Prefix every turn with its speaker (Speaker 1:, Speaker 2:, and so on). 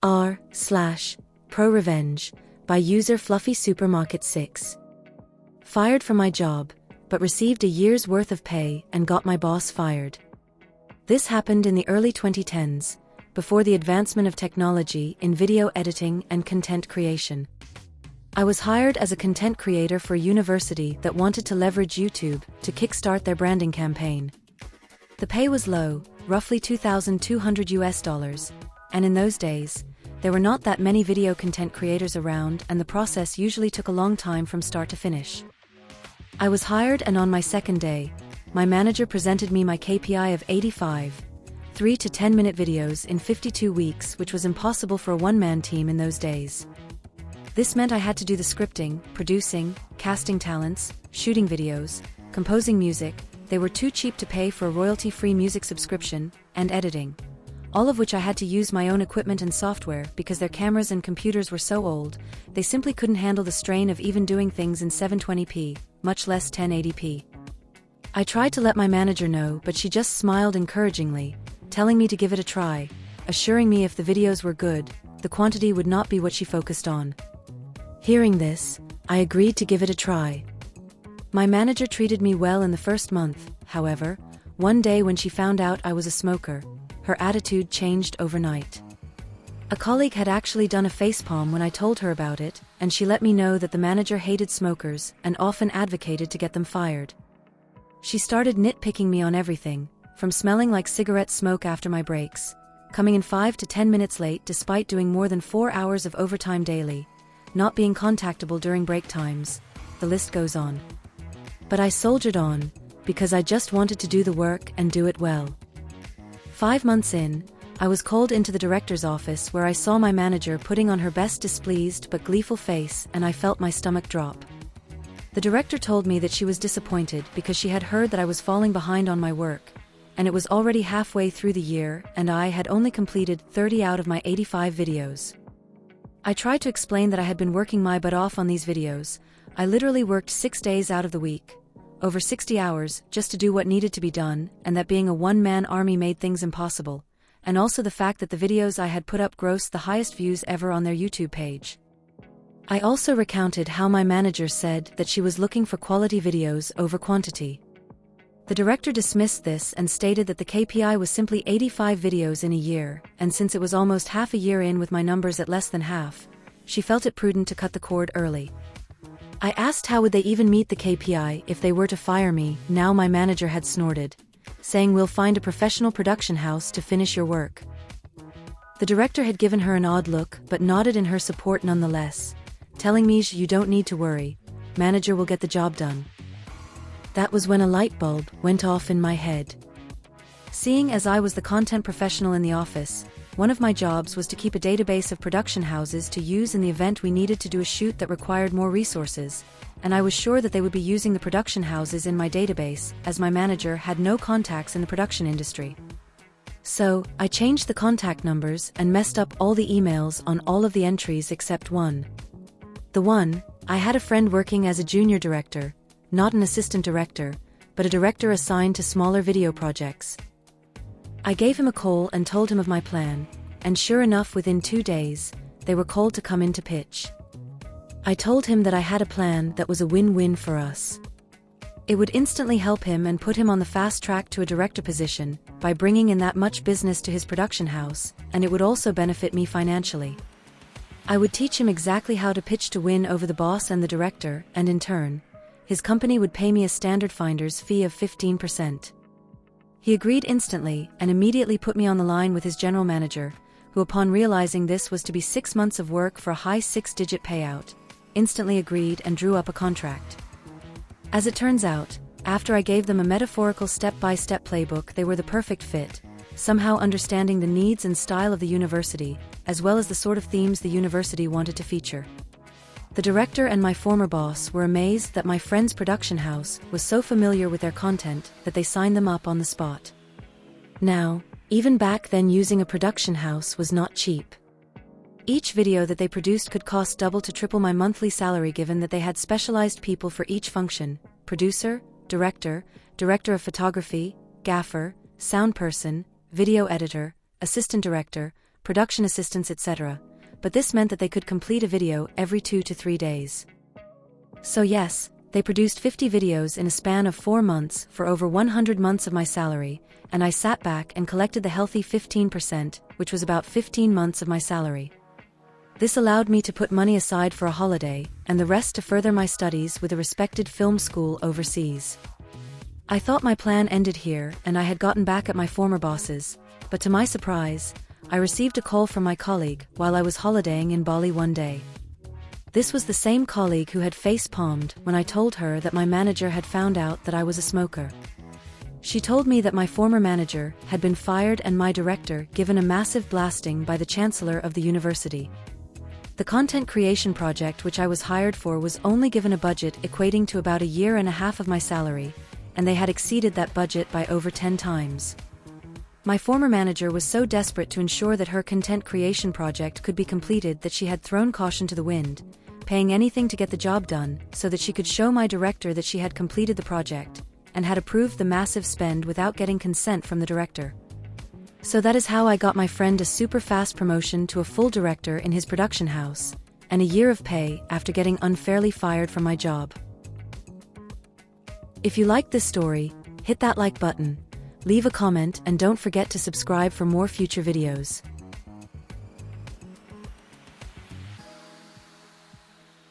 Speaker 1: TLDR/Pro Revenge by user Fluffy Supermarket 6. Fired from my job, but received a year's worth of pay and got my boss fired. This happened in the early 2010s, before the advancement of technology in video editing and content creation. I was hired as a content creator for a university that wanted to leverage YouTube to kickstart their branding campaign. The pay was low, roughly $2,200, and in those days, there were not that many video content creators around, and the process usually took a long time from start to finish. I was hired, and on my second day, my manager presented me my KPI of 85, 3 to 10 minute videos in 52 weeks, which was impossible for a one-man team in those days. This meant I had to do the scripting, producing, casting talents, shooting videos, composing music. They were too cheap to pay for a royalty-free music subscription, and editing. All of which I had to use my own equipment and software because their cameras and computers were so old, they simply couldn't handle the strain of even doing things in 720p, much less 1080p. I tried to let my manager know, but she just smiled encouragingly, telling me to give it a try, assuring me if the videos were good, the quantity would not be what she focused on. Hearing this, I agreed to give it a try. My manager treated me well in the first month. However, one day when she found out I was a smoker, her attitude changed overnight. A colleague had actually done a facepalm when I told her about it, and she let me know that the manager hated smokers and often advocated to get them fired. She started nitpicking me on everything, from smelling like cigarette smoke after my breaks, coming in 5 to 10 minutes late despite doing more than 4 hours of overtime daily, not being contactable during break times. The list goes on. But I soldiered on, because I just wanted to do the work and do it well. 5 months in, I was called into the director's office where I saw my manager putting on her best displeased but gleeful face, and I felt my stomach drop. The director told me that she was disappointed because she had heard that I was falling behind on my work, and it was already halfway through the year and I had only completed 30 out of my 85 videos. I tried to explain that I had been working my butt off on these videos. I literally worked 6 days out of the week, over 60 hours, just to do what needed to be done, and that being a one-man army made things impossible, and also the fact that the videos I had put up grossed the highest views ever on their YouTube page. I also recounted how my manager said that she was looking for quality videos over quantity. The director dismissed this and stated that the KPI was simply 85 videos in a year, and since it was almost half a year in with my numbers at less than half, she felt it prudent to cut the cord early. I asked how would they even meet the KPI if they were to fire me. Now my manager had snorted, saying, "We'll find a professional production house to finish your work." The director had given her an odd look but nodded in her support nonetheless, telling me, "You don't need to worry, manager will get the job done." That was when a light bulb went off in my head. Seeing as I was the content professional in the office, one of my jobs was to keep a database of production houses to use in the event we needed to do a shoot that required more resources, and I was sure that they would be using the production houses in my database, as my manager had no contacts in the production industry. So, I changed the contact numbers and messed up all the emails on all of the entries except one. The one, I had a friend working as a junior director, not an assistant director, but a director assigned to smaller video projects. I gave him a call and told him of my plan, and sure enough within 2 days, they were called to come in to pitch. I told him that I had a plan that was a win-win for us. It would instantly help him and put him on the fast track to a director position by bringing in that much business to his production house, and it would also benefit me financially. I would teach him exactly how to pitch to win over the boss and the director, and in turn, his company would pay me a standard finder's fee of 15%. He agreed instantly and immediately put me on the line with his general manager, who upon realizing this was to be 6 months of work for a high 6-digit payout, instantly agreed and drew up a contract. As it turns out, after I gave them a metaphorical step-by-step playbook, they were the perfect fit, somehow understanding the needs and style of the university, as well as the sort of themes the university wanted to feature. The director and my former boss were amazed that my friend's production house was so familiar with their content that they signed them up on the spot. Now, even back then using a production house was not cheap. Each video that they produced could cost double to triple my monthly salary given that they had specialized people for each function: producer, director, director of photography, gaffer, sound person, video editor, assistant director, production assistants, etc., but this meant that they could complete a video every 2 to 3 days. So yes, they produced 50 videos in a span of 4 months for over 100 months of my salary, and I sat back and collected the healthy 15%, which was about 15 months of my salary. This allowed me to put money aside for a holiday, and the rest to further my studies with a respected film school overseas. I thought my plan ended here and I had gotten back at my former bosses, but to my surprise, I received a call from my colleague while I was holidaying in Bali one day. This was the same colleague who had face-palmed when I told her that my manager had found out that I was a smoker. She told me that my former manager had been fired and my director given a massive blasting by the chancellor of the university. The content creation project which I was hired for was only given a budget equating to about a year and a half of my salary, and they had exceeded that budget by over 10 times. My former manager was so desperate to ensure that her content creation project could be completed that she had thrown caution to the wind, paying anything to get the job done so that she could show my director that she had completed the project, and had approved the massive spend without getting consent from the director. So that is how I got my friend a super fast promotion to a full director in his production house, and a year of pay after getting unfairly fired from my job. If you liked this story, hit that like button, leave a comment, and don't forget to subscribe for more future videos.